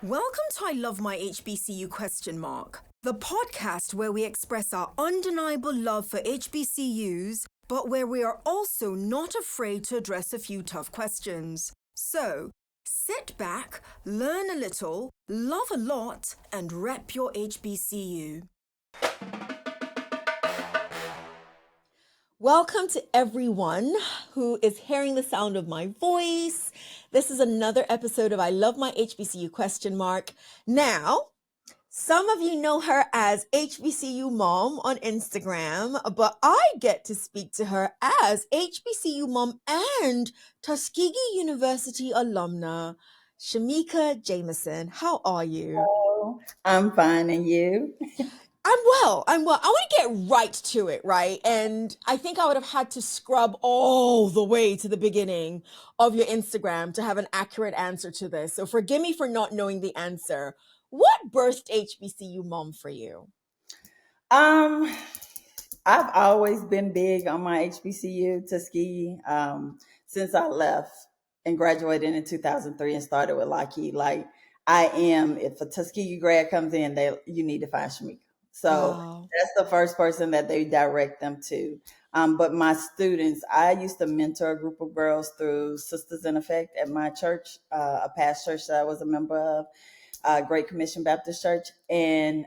Welcome to I Love My HBCU ? The podcast where we express our undeniable love for HBCUs, but where we are also not afraid to address a few tough questions. So, sit back, learn a little, love a lot, and rep your HBCU. Welcome to everyone who is hearing the sound of my voice. This is another episode of I Love My HBCU ? Now, some of you know her as HBCU Mom on Instagram, but I get to speak to her as HBCU Mom and Tuskegee University alumna, Shaemekia Jamison. How are you? Oh, I'm fine, and you? I'm well. I want to get right to it, right? And I think I would have had to scrub all the way to the beginning of your Instagram to have an accurate answer to this. So forgive me for not knowing the answer. What birthed HBCU Mom for you? I've always been big on my HBCU Tuskegee since I left and graduated in 2003 and started with Lockheed. Like I am, if a Tuskegee grad comes in, you need to find Shaemekia. So Wow. that's the first person that they direct them to. But my students, I used to mentor a group of girls through Sisters in Effect at my church, a past church that I was a member of, Great Commission Baptist Church. And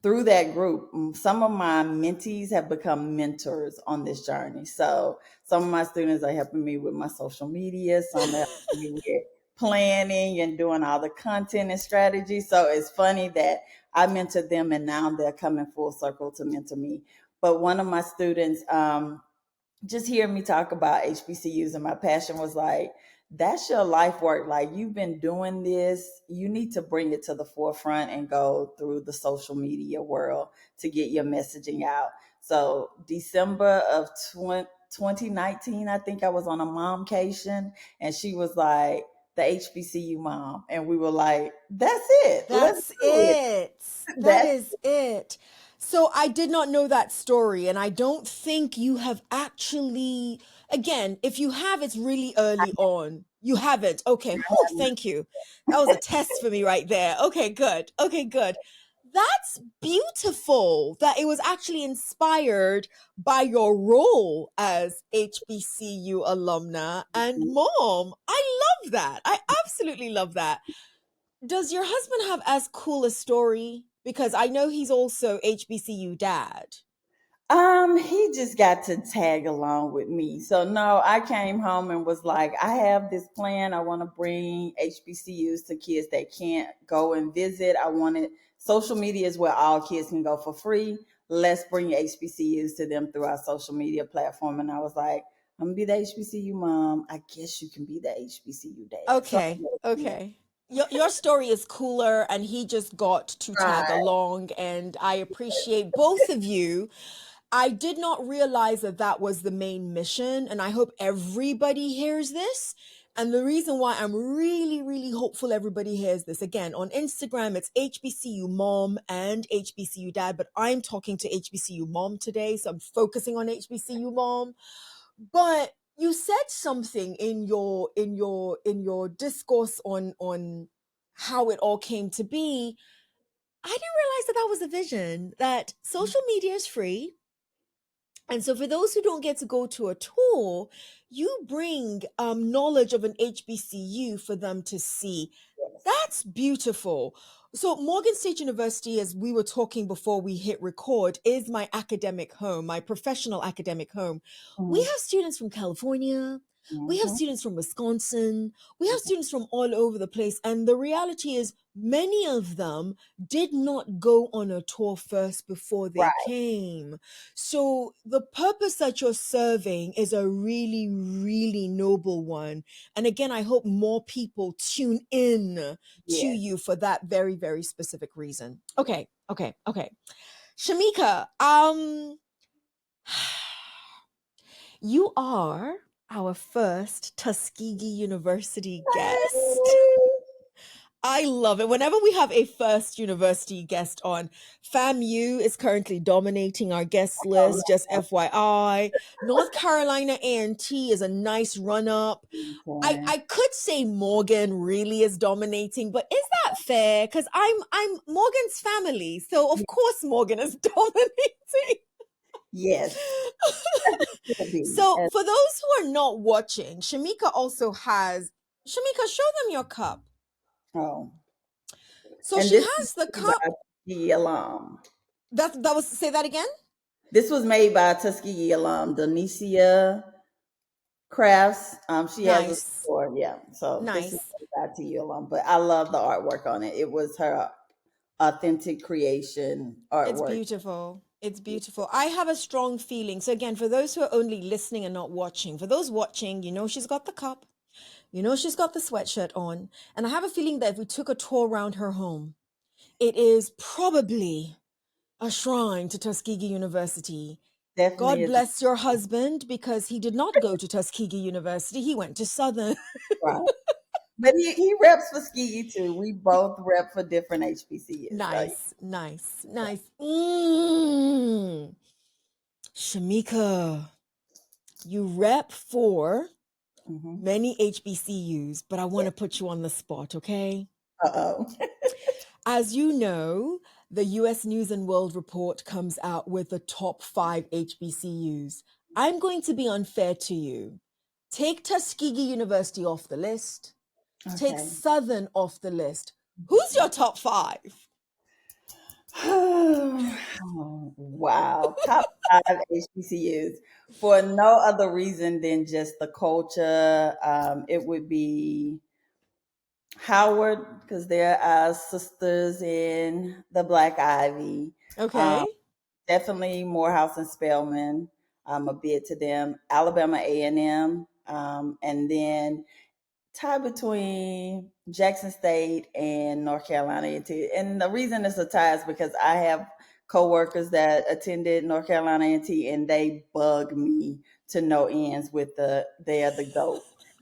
through that group, some of my mentees have become mentors on this journey. So some of my students are helping me with my social media, some are helping me with planning and doing all the content and strategy. So it's funny that I mentored them and now they're coming full circle to mentor me. But one of my students, just hearing me talk about HBCUs and my passion was like, that's your life work. Like you've been doing this, you need to bring it to the forefront and go through the social media world to get your messaging out. So December of 2019, I think I was on a momcation and she was like, the HBCU mom. And we were like, that's it. Let's That's do it. That That's is it. So I did not know that story, and I don't think you have actually, again, if you have, it's really early on. You haven't. Okay. Whew, thank you. That was a test for me right there. Okay, good. Okay, good. That's beautiful that it was actually inspired by your role as HBCU alumna and mom. I love that. I absolutely love that. Does your husband have as cool a story? Because I know he's also HBCU dad. He just got to tag along with me. So no, I came home and was like, I have this plan. I want to bring HBCUs to kids that can't go and visit. I wanted social media is where all kids can go for free. Let's bring HBCUs to them through our social media platform. And I was like, I'm gonna be the HBCU mom. I guess you can be the HBCU dad. So Okay, yeah. okay. Your story is cooler, and he just got to tag Right. along, and I appreciate both of you. I did not realize that that was the main mission, and I hope everybody hears this. And the reason why I'm really, really hopeful everybody hears this, again, on Instagram, it's HBCU Mom and HBCU Dad, but I'm talking to HBCU Mom today, so I'm focusing on HBCU Mom. But you said something in your discourse on how it all came to be. I didn't realize that that was the vision, that social media is free. And so for those who don't get to go to a tour, you bring knowledge of an HBCU for them to see. That's beautiful. So Morgan State University, as we were talking before we hit record, is my academic home, my professional academic home. We Mhm, have students from California. We have mhm. students from Wisconsin. We have students from all over the place. And the reality is, many of them did not go on a tour first before they Right. came. So the purpose that you're serving is a really, really noble one. And again, I hope more people tune in to Yes. you for that very, very specific reason. Okay, okay, okay. Shaemekia, you are our first Tuskegee University guest. I love it. Whenever we have a first university guest on, FAMU is currently dominating our guest list, just FYI. North Carolina A&T is a nice run up. Okay. I could say Morgan really is dominating, but is that fair because I'm Morgan's family, so of course Morgan is dominating. Yes, will be. So for those who are not watching, Shaemekia also has Shaemekia, show them your cup. Oh, So and she this has the is by cup. Tuskegee alum. That was, say that again. This was made by Tuskegee alum, Donicia Crafts. She has a Nice. store, yeah. So this is Nice. made by TU alum, but I love the artwork on it. It was her authentic creation It's artwork. beautiful. It's beautiful. I have a strong feeling. So again, for those who are only listening and not watching, for those watching, you know she's got the cup. You know she's got the sweatshirt on. And I have a feeling that if we took a tour around her home, it is probably a shrine to Tuskegee University. Definitely God is bless your husband because he did not go to Tuskegee University. He went to Southern. right. But he reps for Ski too. We both rep for different HBCUs. So Nice, nice, nice. Shaemekia, you rep for mhm. many HBCUs, but I want Yeah. to put you on the spot, okay? Uh-oh. As you know, the US News and World Report comes out with the top 5 HBCUs. I'm going to be unfair to you. Take Tuskegee University off the list, take Okay. Southern off the list. Who's your top 5? Oh, wow. Top 5 HBCUs. For no other reason than just the culture. It would be Howard, because there are sisters in the Black Ivy. Um, Okay. Definitely Morehouse and Spelman. A bid to them. Alabama A&M. And then tie between Jackson State and North Carolina A&T. And the reason it's a tie is because I have coworkers that attended North Carolina A&T, and they bug me to no ends with they're the GOAT.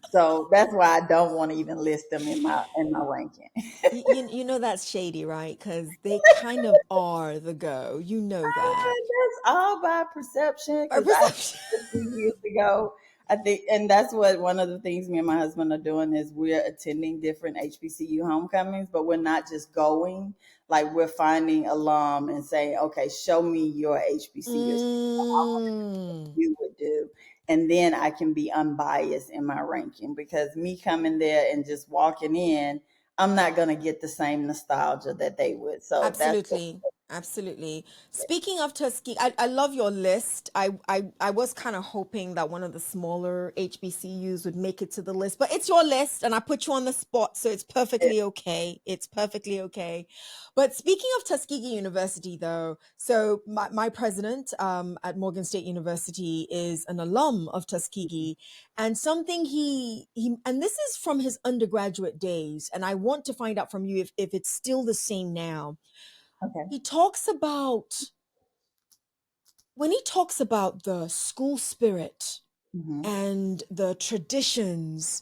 So that's why I don't want to even list them in my ranking. You know that's shady, right? Because they kind of are the go. You know that. That's all by perception Our because I perception. a few years ago. I think, and that's what one of the things me and my husband are doing is we're attending different HBCU homecomings, but we're not just going. Like we're finding alum and saying, "Okay, show me your HBCU. Mm, You would do," and then I can be unbiased in my ranking because me coming there and just walking in, I'm not gonna get the same nostalgia that they would. So that's what. absolutely. Absolutely. Speaking of Tuskegee, I love your list. I was kind of hoping that one of the smaller HBCUs would make it to the list, but it's your list and I put you on the spot, so it's perfectly okay. It's perfectly okay. But speaking of Tuskegee University, though, so my president at Morgan State University is an alum of Tuskegee, and something he and this is from his undergraduate days, and I want to find out from you if it's still the same now. Okay. He talks about when he talks about the school spirit Hmm. and the traditions,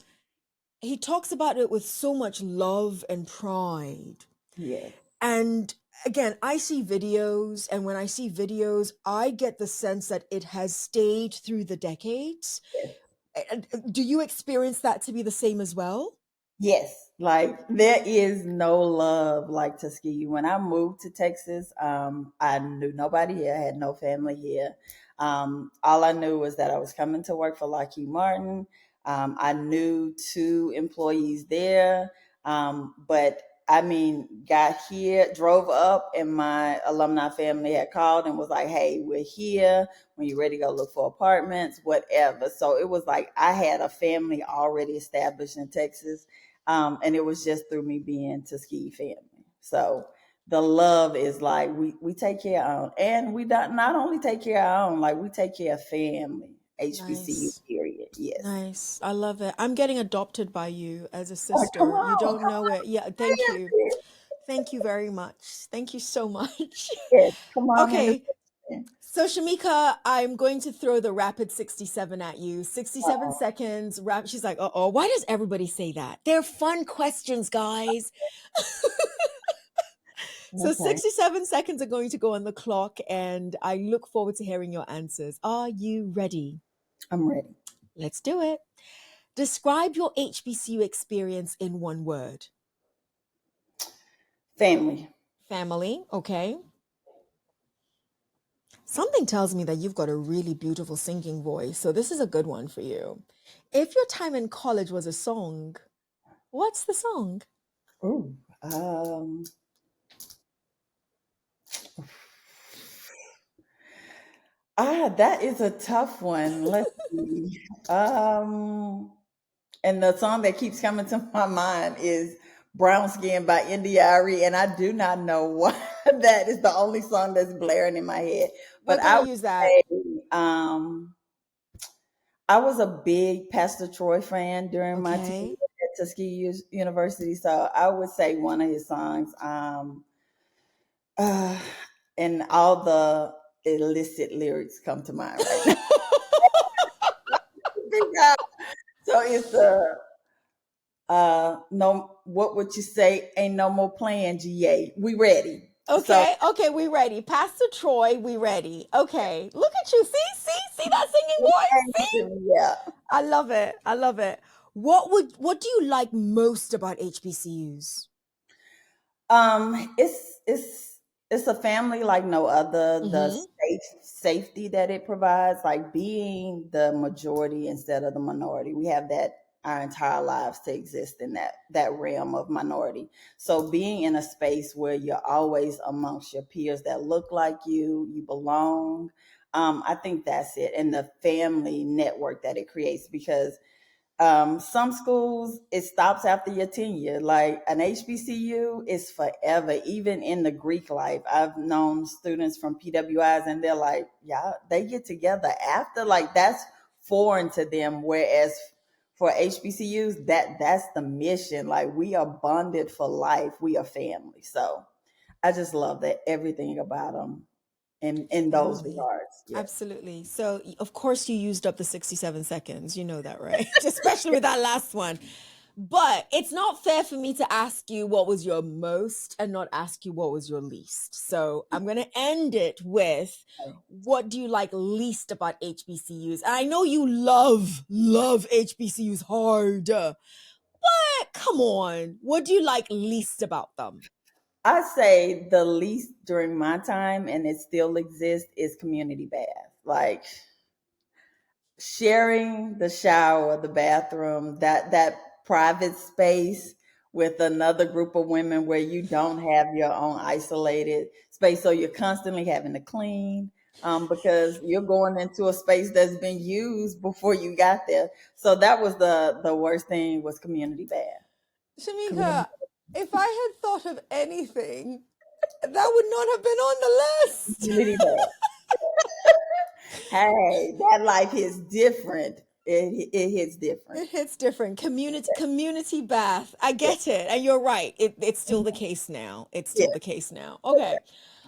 he talks about it with so much love and pride. Yes. And again, I see videos, and when I see videos, I get the sense that it has stayed through the decades. Yes. Do you experience that to be the same as well? Yes, like there is no love like Tuskegee. When I moved to Texas, I knew nobody here, I had no family here. All I knew was that I was coming to work for Lockheed Martin. I knew two employees there, but I mean, got here, drove up, and my alumni family had called and was like, "Hey, we're here. When you're ready to go look for apartments, whatever." So it was like I had a family already established in Texas, and it was just through me being Tuskegee family. So the love is like we take care of our own, and we not only take care of our own, like we take care of family. HBCU Nice. period. Yes. Nice. I love it. I'm getting adopted by you as a Oh, come sister. You on, don't come know it. Yeah, thank on, you. sis. Thank you very much. Thank you so much. Yes, come on in. Okay. So, Shaemekia, I'm going to throw the rapid 67 at you. 67 Uh-oh. seconds. She's like, uh oh, why does everybody say that? They're fun questions, guys. So, Okay, 67 seconds are going to go on the clock, and I look forward to hearing your answers. Are you ready? I'm ready. Let's do it. Describe your HBCU experience in one word. Family. Family, okay. Something tells me that you've got a really beautiful singing voice, so this is a good one for you. If your time in college was a song, what's the song? Ooh. Um, that is a tough one. Let's see. And the song that keeps coming to my mind is Brown Skin by India.Arie, and I do not know why that is the only song that's blaring in my head. But We're gonna use that. um, I was a big Pastor Troy fan during my tenure Okay. at Tuskegee University, so I would say one of his songs. Uh, and all the illicit lyrics come to mind right now. So it's the no, what would you say? Ain't no more playing, GA. We ready. So Okay, okay, we ready. Pastor Troy, we ready. Okay, look at you. See that singing voice? See? yeah. I love it. I love it. What do you like most about HBCUs? It's a family like no other. The Mm-hmm. safety that it provides, like being the majority instead of the minority. We have that our entire lives to exist in that realm of minority. So being in a space where you're always amongst your peers that look like you belong. I think that's it, and the family network that it creates because some schools, it stops after your tenure. Like an HBCU is forever, even in the Greek life. I've known students from PWIs and they're like, yeah, they get together after. Like that's foreign to them. Whereas for HBCUs, that's the mission. Like we are bonded for life. We are family. So I just love that everything about them in those Family. regards. Yeah. Absolutely. So, of course, you used up the 67 seconds. You know that, right? Especially with that last one. But it's not fair for me to ask you what was your most and not ask you what was your least. So, I'm going to end it with what do you like least about HBCUs? And I know you love HBCUs hard. But come on. What do you like least about them? I say the least during my time, and it still exists, is community bath. Like sharing the shower, the bathroom, that private space with another group of women where you don't have your own isolated space. So you're constantly having to clean because you're going into a space that's been used before you got there. So that was the worst thing was community bath. Community, Shaemekia, if I had thought of anything, that would not have been on the list. community bath. Hey, that life is different. It hits different. It hits different. Community bath. I Yeah. get it. And you're right. It's still the case now. It's Yeah. still the case now. Okay.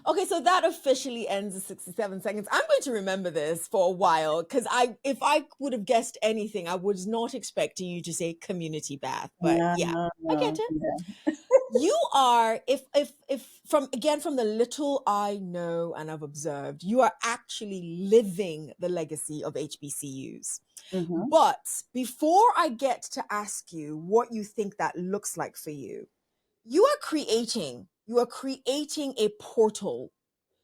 Okay, so that officially ends the 67 seconds. I'm going to remember this for a while because if I would have guessed anything, I was not expecting you to say community bath. But No, yeah, no, I get no. it. Yeah. You are, if from again from the little I know and I've observed, you are actually living the legacy of HBCUs. Mm-hmm. But before I get to ask you what you think that looks like for you, you are creating a portal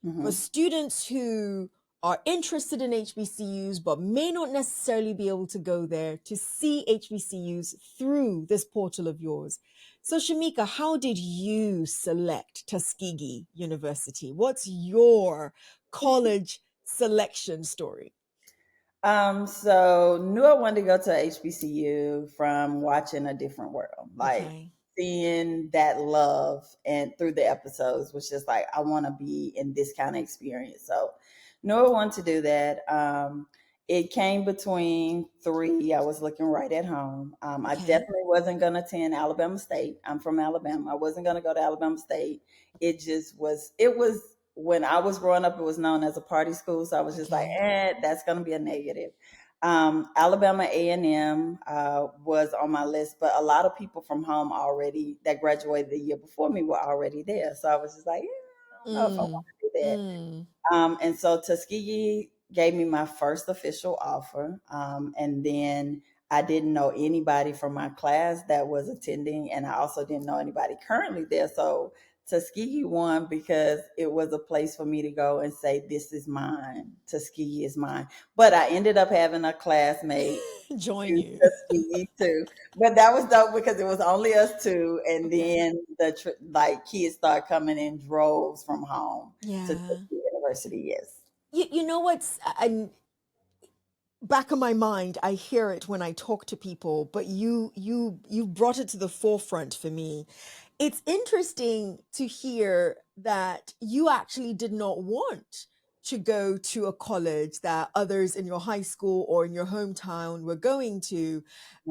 for Mm-hmm. students who are interested in HBCUs but may not necessarily be able to go there to see HBCUs through this portal of yours. So, Shaemekia, how did you select Tuskegee University? What's your college selection story? So knew I wanted to go to HBCU from watching A Different World, like Okay. seeing that love and through the episodes was just like I want to be in this kind of experience. So knew I wanted to do that. It came between three. I was looking right at home. I Okay. definitely wasn't going to attend Alabama State. I'm from Alabama. I wasn't going to go to Alabama State. It just was. It was when I was growing up, it was known as a party school. So I was just like, Okay. that's going to be a negative. Alabama A&M was on my list, but a lot of people from home already that graduated the year before me were already there. So I was just like, I don't know if I want Mm. to do that. Mm. And so Tuskegee gave me my first official offer. And then I didn't know anybody from my class that was attending, and I also didn't know anybody currently there. So Tuskegee won because it was a place for me to go and say, "This is mine. Tuskegee is mine." But I ended up having a classmate Join choose you. Tuskegee too. But that was dope because it was only us two, and Okay. then like kids start coming in droves from home to Yeah. Tuskegee University. Yes. You know what's and back of my mind, I hear it when I talk to people, but you brought it to the forefront for me. It's interesting to hear that you actually did not want to go to a college that others in your high school or in your hometown were going to.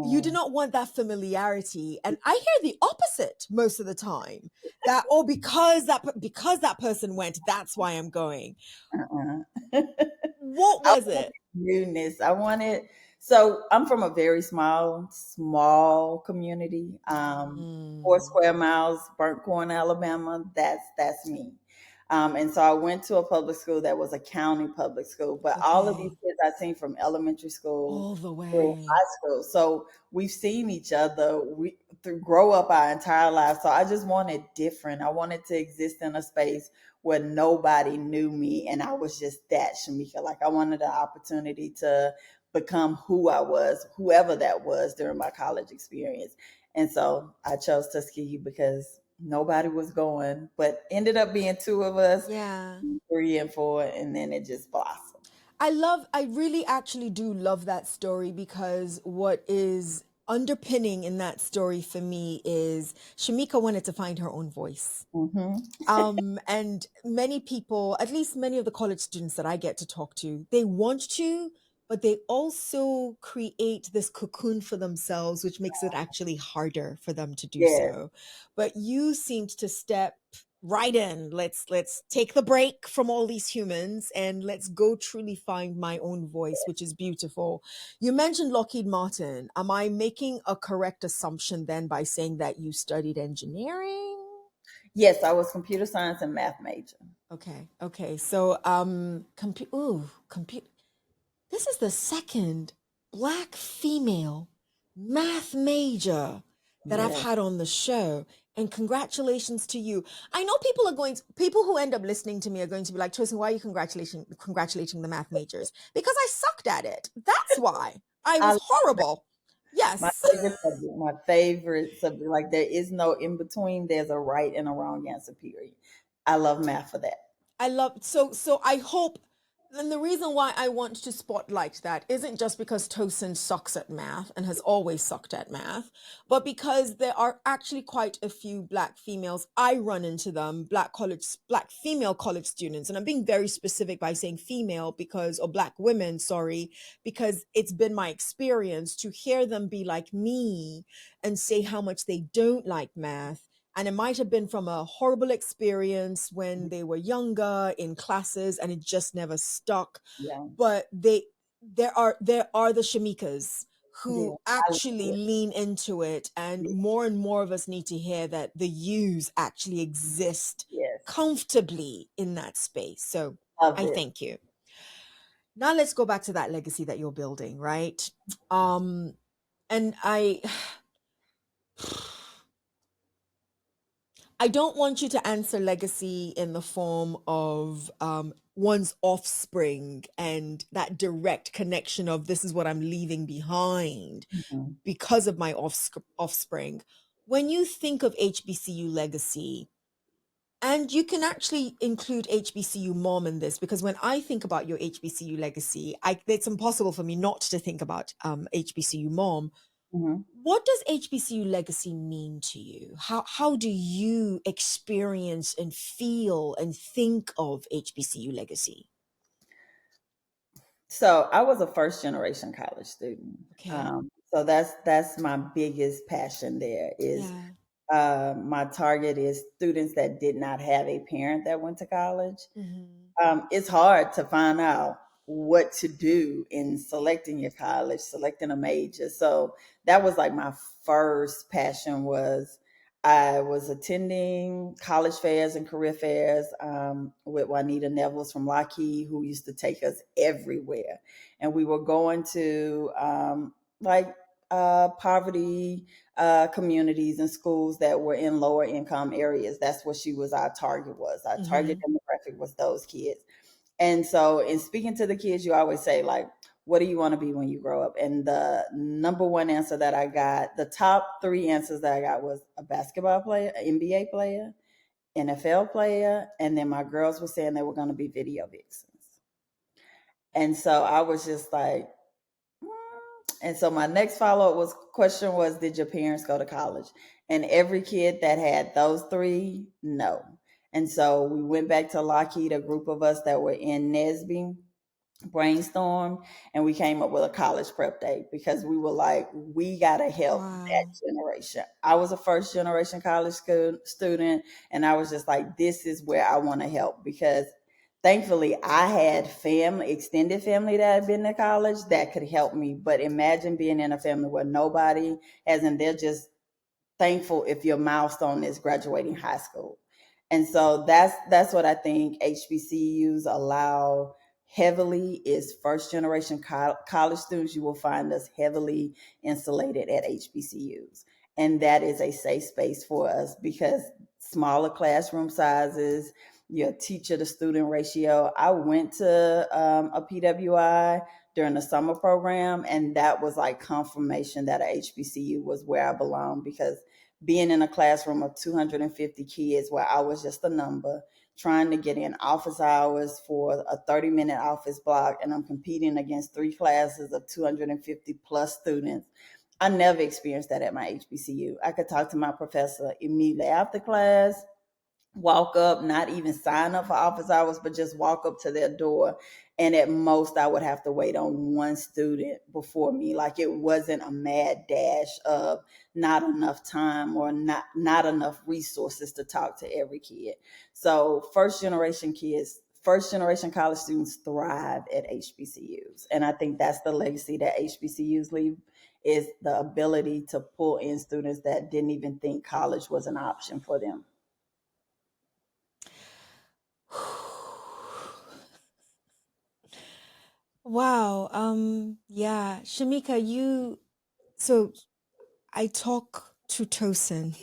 You did Mm, not want that familiarity. And I hear the opposite most of the time. That, oh, because that person went, that's why I'm going. uh-uh. What I was wanted it? newness. I wanted, so I'm from a very small community. 4 Mm, square miles, Burnt Corn, Alabama. That's me. And so I went to a public school that was a county public school, but all of these okay. kids I've seen from elementary school All the through way. high school. So we've seen each other through grow up our entire lives. So I just wanted different. I wanted to exist in a space where nobody knew me and I was just that Shaemekia. Like I wanted the opportunity to become who I was, whoever that was during my college experience. And so I chose Tuskegee because nobody was going, but ended up being two of us, Yeah. 3 and 4, and then it just blossomed. I really actually do love that story because what is underpinning in that story for me is Shaemekia wanted to find her own voice. Hmm. And many people, at least many of the college students that I get to talk to, they want to, but they also create this cocoon for themselves, which makes it actually harder for them to do Yes, so. But you seemed to step right in. Let's take the break from all these humans and let's go truly find my own voice, which is beautiful. You mentioned Lockheed Martin. Am I making a correct assumption then by saying that you studied engineering? yes, I was computer science and math major. Okay, okay. So, compute. This is the second black female math major that I've Yeah, had on the show. And congratulations to you. I know people who end up listening to me are going to be like, Tosin, why are you congratulating the math majors? Because I sucked at it. That's why. I I was horrible. my Yes. favorite subject. My favorite subject. Like there is no in between. There's a right and a wrong answer. Period. I love math for that. I love so I hope and the reason why I want to spotlight that isn't just because Tosin sucks at math and has always sucked at math, but because there are actually quite a few black females. I run into them, black female college students, and I'm being very specific by saying female because or black women, sorry, because it's been my experience to hear them be like me and say how much they don't like math, and it might have been from a horrible experience when they were younger in classes and it just never stuck. Yeah, But there are the Shaemekias yeah. who I love actually it. lean into it, and more of us need to hear that the yous actually exist Yes, comfortably in that space. So love I it. thank you. Now let's go back to that legacy that you're building, right? And I don't want you to answer legacy in the form of one's offspring and that direct connection of this is what I'm leaving behind Mhm. because of my offspring. When you think of HBCU legacy, and you can actually include HBCU mom in this because when I think about your HBCU legacy, it's impossible for me not to think about HBCU mom. Mhm. What does HBCU legacy mean to you? How do you experience and feel and think of HBCU legacy? So I was a first generation college student. Okay. So that's my biggest passion. There is Yeah. my target is students that did not have a parent that went to college. Hmm. It's hard to find out what to do in selecting your college, selecting a major. So that was like my first passion was I was attending college fairs and career fairs with Juanita Nevels from Lockheed, who used to take us everywhere. And we were going to like poverty communities and schools that were in lower income areas. That's what our target was. Our target Mm-hmm. demographic was those kids. And so, in speaking to the kids, you always say, like, what do you want to be when you grow up? And the number one answer that I got, the top three answers that I got was a basketball player, an NBA player, NFL player, and then my girls were saying they were going to be video vixens. And so I was just like, and so my next follow up question was, did your parents go to college? And every kid that had those three, no. And so we went back to Lockheed, a group of us that were in Nesby, brainstorm, and we came up with a college prep day because we were like, we got to help that Wow. generation. I was a first generation college student, and I was just like, this is where I want to help, because thankfully I had family, extended family that had been to college that could help me. But imagine being in a family where nobody has, and they're just thankful if your milestone is graduating high school. And so that's what I think HBCUs allow heavily is first generation college students. You will find us heavily insulated at HBCUs. And that is a safe space for us because smaller classroom sizes, your teacher to student ratio. I went to a PWI during the summer program, and that was like confirmation that a HBCU was where I belonged, because being in a classroom of 250 kids where I was just a number, trying to get in office hours for a 30-minute office block, and I'm competing against three classes of 250 plus students. I never experienced that at my HBCU. I could talk to my professor immediately after class, walk up, not even sign up for office hours, but just walk up to their door. And at most, I would have to wait on one student before me. Like, it wasn't a mad dash of not enough time or not enough resources to talk to every kid. So first generation college students thrive at HBCUs. And I think that's the legacy that HBCUs leave, is the ability to pull in students that didn't even think college was an option for them. Wow. Yeah. Shaemekia, so I talk to Tosin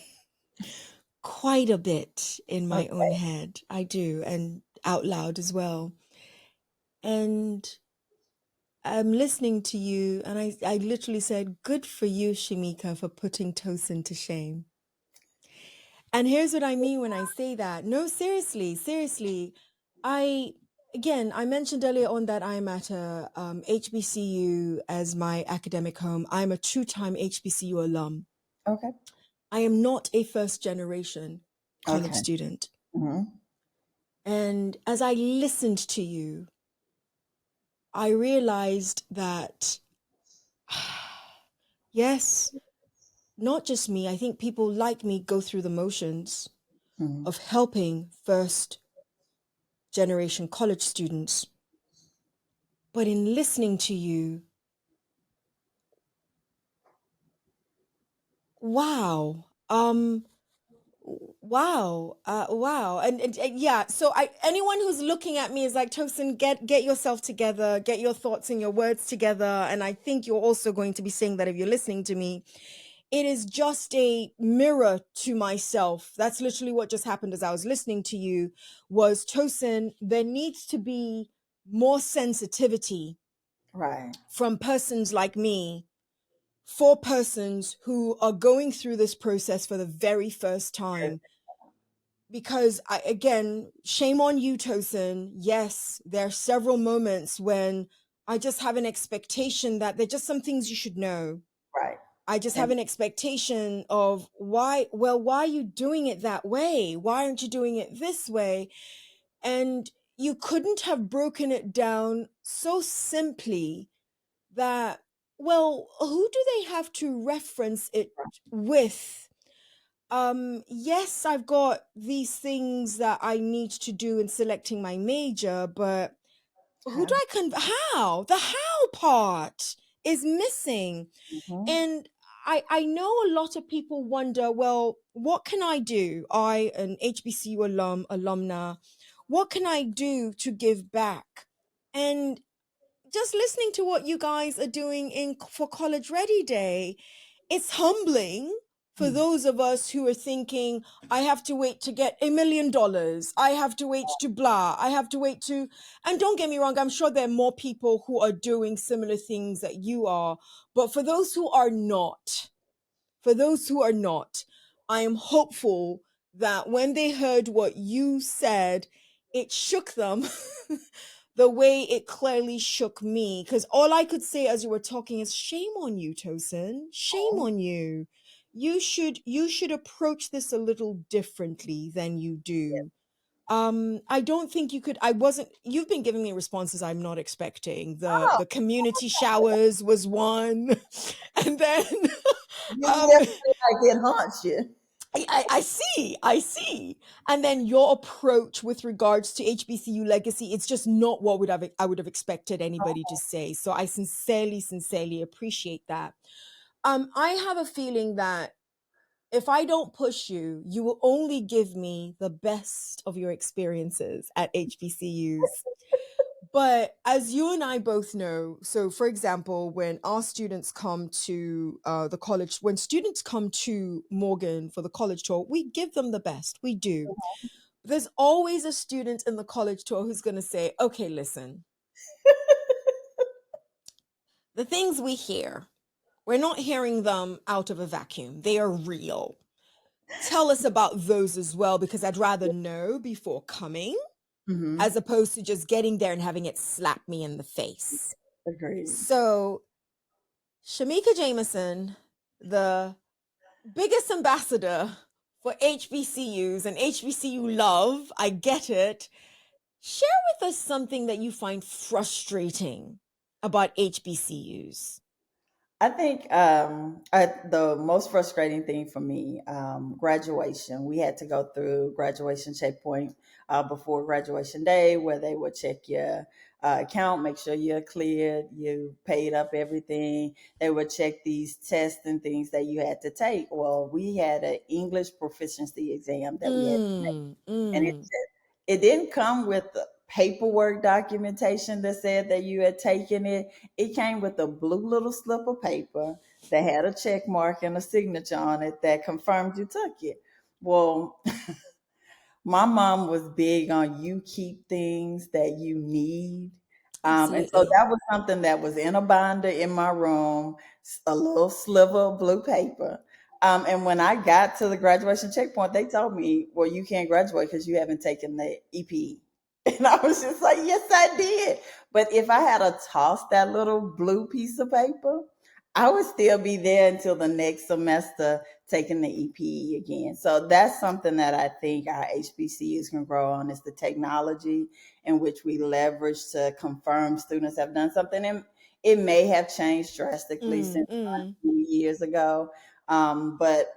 quite a bit in my own Okay. head. I do, and out loud as well. And I'm listening to you, and I literally said, good for you, Shaemekia, for putting Tosin to shame. And here's what I mean when I say that. No, seriously, seriously. I, again, I mentioned earlier on that I'm at a HBCU as my academic home. I'm a two-time HBCU alum. Okay. I am not a first generation college Okay. student. Mhm. And as I listened to you, I realized that, yes, not just me, I think people like me go through the motions Mhm. of helping first generation college students. But in listening to you, wow, wow, and yeah. So anyone who's looking at me is like, Tosin, get yourself together, get your thoughts and your words together. And I think you're also going to be saying that if you're listening to me. It is just a mirror to myself. That's literally what just happened as I was listening to you. Was, Tosin, there needs to be more sensitivity Right. from persons like me for persons who are going through this process for the very first time. Because again, shame on you, Tosin. Yes, there are several moments when I just have an expectation that there are just some things you should know. Right. I just have And an expectation of why are you doing it that way? Why aren't you doing it this way? And you couldn't have broken it down so simply that, well, who do they have to reference it with? Yes, I've got these things that I need to do in selecting my major, but who do how? how? The how part is missing. Mhm. And I know a lot of people wonder, well, what can I do? An HBCU alumna, what can I do to give back? And just listening to what you guys are doing in for College Ready Day, it's humbling For those of us who are thinking, I have to wait to get $1 million, I have to wait to blah, I have to wait to, and don't get me wrong, I'm sure there are more people who are doing similar things that you are. But for those who are not, I am hopeful that when they heard what you said, it shook them the way it clearly shook me. Because all I could say as you were talking is, shame on you, Tosin. Shame on you. You should approach this a little differently than you do. I don't think you could. I wasn't You've been giving me responses I'm not expecting. Oh, The community showers was one. And then you um just feel like it haunts you. I see. And then your approach with regards to HBCU legacy, it's just not what I would have expected anybody to say. So I sincerely appreciate that. I have a feeling that if I don't push you, you will only give me the best of your experiences at HBCUs. But as you and I both know, so for example, when our students come to the college, when students come to Morgan for the college tour, we give them the best. We do. There's always a student in the college tour who's going to say, okay, listen, the things we hear, we're not hearing them out of a vacuum. They are real. Tell us about those as well, because I'd rather know before coming Mm-hmm. as opposed to just getting there and having it slap me in the face. Agreed. So, Shaemekia Jamison, the biggest ambassador for HBCUs and HBCU love, I get it. Share with us something that you find frustrating about HBCUs. I think the most frustrating thing for me, graduation. We had to go through graduation checkpoint before graduation day, where they would check your account, make sure you're cleared, you paid up everything. They would check these tests and things that you had to take. Well, we had an English proficiency exam that we had to take, Mm, and mm. it didn't come with the paperwork documentation that said that you had taken it. It came with a blue little slip of paper that had a check mark and a signature on it that confirmed you took it. Well, my mom was big on you keep things that you need. And so Absolutely. that was something that was in a binder in my room, a little sliver of blue paper. And when I got to the graduation checkpoint, they told me, well, you can't graduate because you haven't taken the EP. And I was just like, yes, I did. But if I had a tossed that little blue piece of paper, I would still be there until the next semester taking the EPE again. So that's something that I think our HBCUs can grow on, is the technology in which we leverage to confirm students have done something. And it may have changed drastically Mm, since mm. years ago. But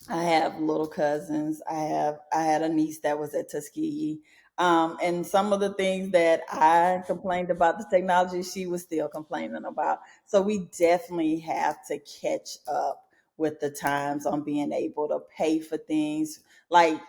I have little cousins. I had a niece that was at Tuskegee. And some of the things that I complained about the technology, she was still complaining about. So we definitely have to catch up with the times on being able to pay for things. Like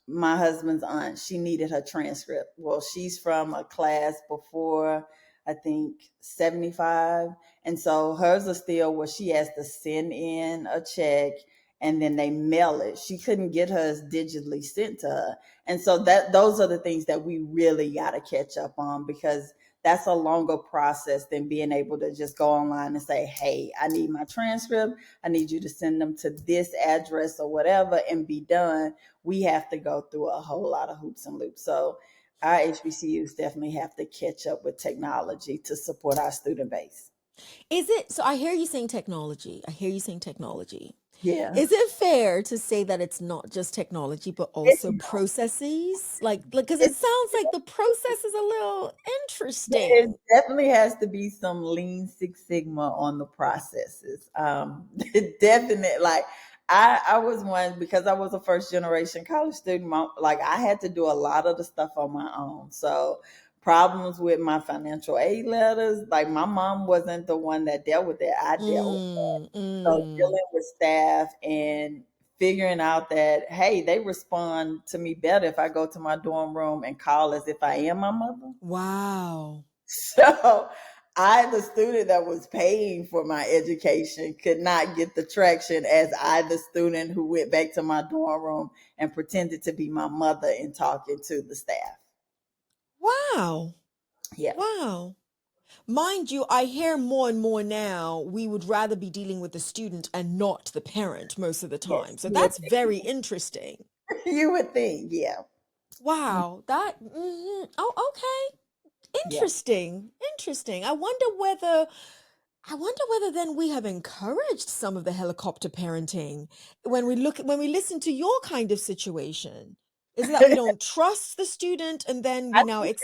my husband's aunt, she needed her transcript. Well, she's from a class before, I think, 75. And so hers is still where she has to send in a check and then they mail it. She couldn't get hers digitally sent to her. And so that those are the things that we really got to catch up on, because that's a longer process than being able to just go online and say, hey, I need my transcript. I need you to send them to this address or whatever and be done. We have to go through a whole lot of hoops and loops. So our HBCUs definitely have to catch up with technology to support our student base. Is it so? I hear you saying technology. I hear you saying technology. Yeah. Is it fair to say that it's not just technology, but It's, also processes? Like, because it sounds like the process is a little There interesting. definitely has to be some Lean Six Sigma on the processes. Definite, like I was one, because I was a first generation college student. Like I had to do a lot of the stuff on my own. So problems with my financial aid letters, like my mom wasn't the one that dealt with it. I dealt with it. Mm, So mm. dealing with staff and figuring out that, hey, they respond to me better if I go to my dorm room and call as if I am my mother. Wow. So I, the student that was paying for my education, could not get the traction as I, the student who went back to my dorm room and pretended to be my mother and talking to the staff. Wow. Yeah. Wow. Mind you, I hear more and more now we would rather be dealing with the student and not the parent most of the Yes. time. So that's very interesting. You would think. Yeah. Wow. That, oh, okay. Yeah. Interesting. Interesting. I wonder whether then we have encouraged some of the helicopter parenting when we listen to your kind of situation. Is it that we don't trust the student and then I we now think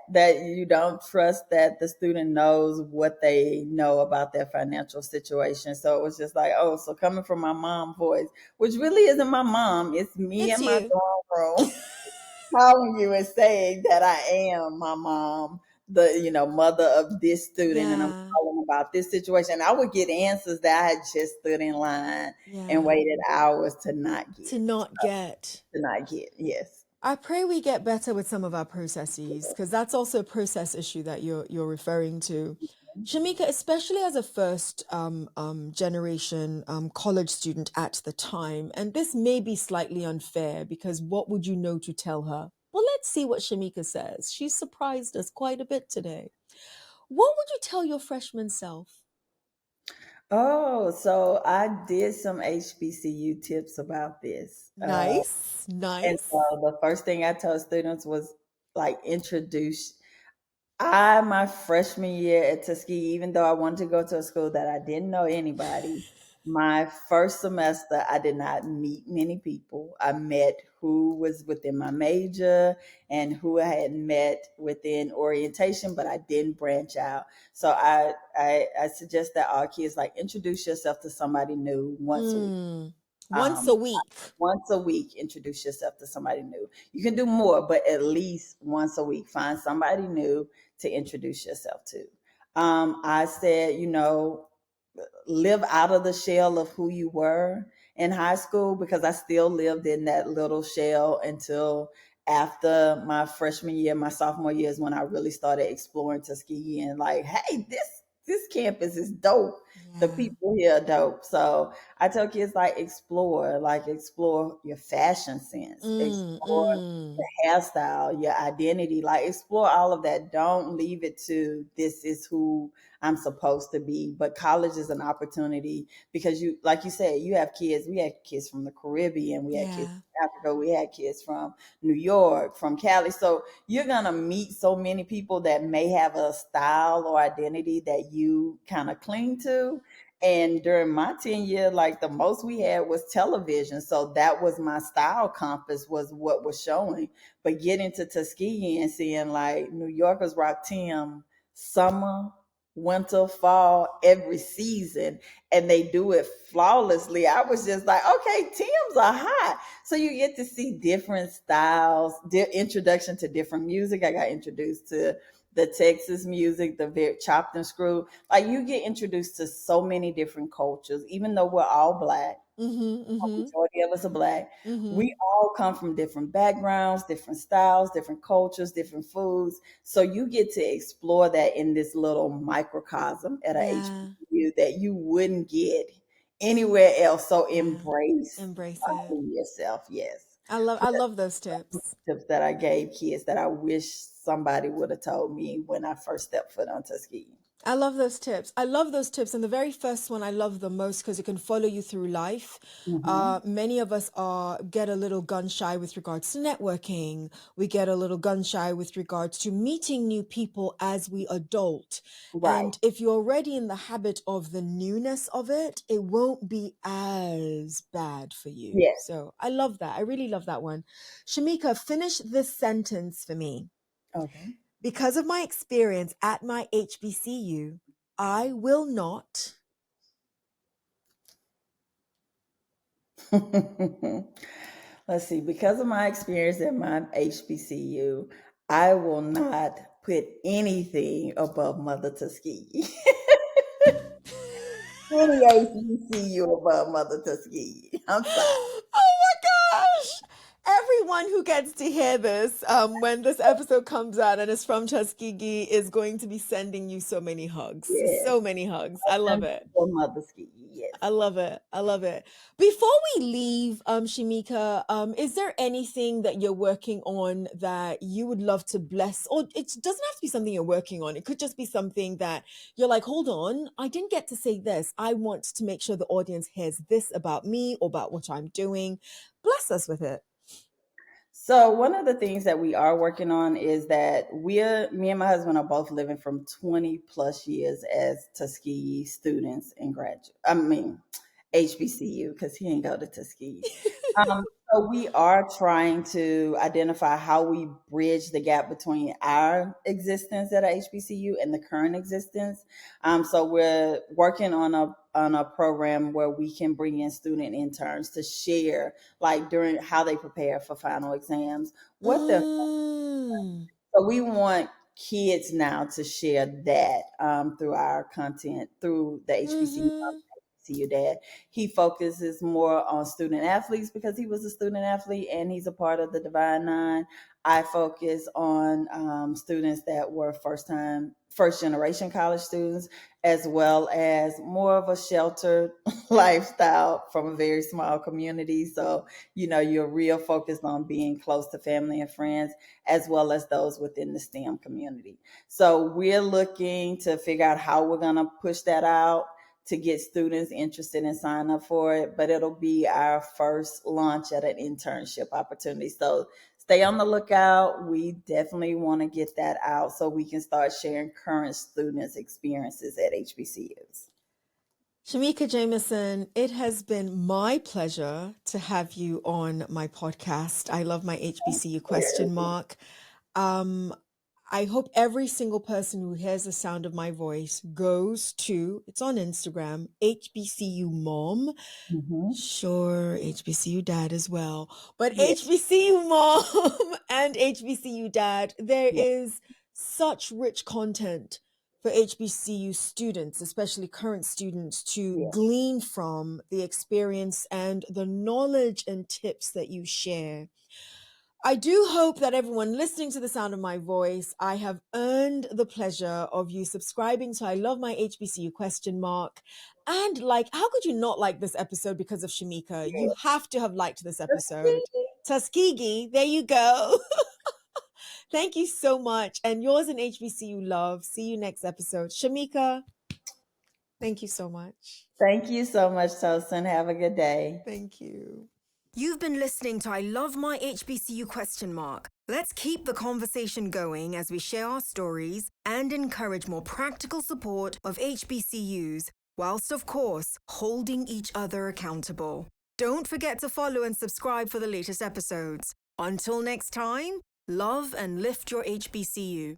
that you don't trust that the student knows what they know about their financial situation. So it was just like, oh, so coming from my mom voice, which really isn't my mom, it's me it's in my you. dorm room calling you and saying that I am my mom, the mother of this student, and I'm Yeah. calling about this situation. I would get answers that I had just stood in line and Yeah. waited hours to not To get. not get. Yes. I pray we get better with some of our processes because that's also a process issue that you're referring to. Shaemekia, especially as a first generation college student at the time, and this may be slightly unfair because what would you know to tell her? Well, let's see what Shaemekia says. She's surprised us quite a bit today. What would you tell your freshman self? Oh, so I did some HBCU tips about this. Nice, And nice. so the first thing I told students was like introduce. My freshman year at Tuskegee, even though I wanted to go to a school that I didn't know anybody, my first semester, I did not meet many people. I met who was within my major and who I had met within orientation, but I didn't branch out. So I suggest that all kids like introduce yourself to somebody new once a week. Mm, once Um, a week. Once a week, introduce yourself to somebody new. You can do more, but at least once a week, find somebody new to introduce yourself to. I said, live out of the shell of who you were in high school, because I still lived in that little shell until after my freshman year. My sophomore year is when I really started exploring Tuskegee and like, hey, this campus is dope. The Yeah. people here are dope. So I tell kids like explore your fashion sense, Mm, explore mm. your hairstyle, your identity, like explore all of that. Don't leave it to this is who I'm supposed to be. But college is an opportunity because you, like you said, you have kids. We had kids from the Caribbean, we had kids Yeah. from Africa, we had kids from New York, from Cali. So you're gonna meet so many people that may have a style or identity that you kind of cling to. And during my 10 year, like the most we had was television. So that was my style compass, was what was showing. But getting to Tuskegee and seeing like New Yorkers rock Tim summer, winter, fall, every season, and they do it flawlessly. I was just like, okay, Tim's are hot. So you get to see different styles, introduction to different music. I got introduced to the Texas music, the very chopped and screwed. Like you get introduced to so many different cultures, even though we're all black. Mm-hmm. Mm-hmm. Majority of us are black. Mm-hmm. We all come from different backgrounds, different styles, different cultures, different foods. So you get to explore that in this little microcosm at a Yeah. HBCU that you wouldn't get anywhere else. So Yeah. embrace Embrace it. yourself. Yes. So I that's love those tips. tips that I gave kids that I wish somebody would have told me when I first stepped foot on Tuskegee. I love those tips. I love those tips. And the very first one I love the most because it can follow you through life. Mm-hmm. Many of us get a little gun shy with regards to networking. We get a little gun shy with regards to meeting new people as we adult. Right. And if you're already in the habit of the newness of it, it won't be as bad for you. Yes. So I love that. I really love that one. Shaemekia, finish this sentence for me. Okay. Because of my experience at my HBCU, I will not. Let's see. Because of my experience at my HBCU, I will not put anything above Mother Tuskegee. Any HBCU above Mother Tuskegee. I'm sorry. Oh my gosh! Everyone who who gets to hear this when this episode comes out and is from Tuskegee is going to be sending you so many hugs. Yes. So many hugs. I love it. For Mother's Ski, yes. I love it. I love it. Before we leave, Shaemekia, is there anything that you're working on that you would love to bless? Or it doesn't have to be something you're working on. It could just be something that you're like, hold on, I didn't get to say this. I want to make sure the audience hears this about me or about what I'm doing. Bless us with it. So one of the things that we are working on is that me and my husband are both living from 20 plus years as Tuskegee students and HBCU, because he ain't go to Tuskegee. So we are trying to identify how we bridge the gap between our existence at a HBCU and the current existence. So we're working on a program where we can bring in student interns to share, like during how they prepare for final exams, what they're. So we want kids now to share that through our content through the HBCU Mm-hmm. HBCU Dad. He focuses more on student athletes because he was a student athlete and he's a part of the Divine Nine. I focus on students that were first generation college students, as well as more of a sheltered lifestyle from a very small community. So, you're real focused on being close to family and friends, as well as those within the STEM community. So we're looking to figure out how we're going to push that out to get students interested and sign up for it, but it'll be our first launch at an internship opportunity. So stay on the lookout. We definitely want to get that out so we can start sharing current students' experiences at HBCUs. Shaemekia Jamison, it has been my pleasure to have you on my podcast. I love my HBCU question mark. I hope every single person who hears the sound of my voice goes to, it's on Instagram, HBCU Mom. Mm-hmm. Sure, HBCU Dad as well. But Yes. HBCU Mom and HBCU Dad, there Yes. is such rich content for HBCU students, especially current students, to Yes. glean from the experience and the knowledge and tips that you share. I do hope that everyone listening to the sound of my voice, I have earned the pleasure of you subscribing to I Love My HBCU question mark. And how could you not like this episode because of Shaemekia? You have to have liked this episode. Tuskegee, there you go. Thank you so much. And yours in HBCU love. See you next episode. Shaemekia, thank you so much. Thank you so much, Tosin. Have a good day. Thank you. You've been listening to I Love My HBCU question mark. Let's keep the conversation going as we share our stories and encourage more practical support of HBCUs, whilst of course holding each other accountable. Don't forget to follow and subscribe for the latest episodes. Until next time, love and lift your HBCU.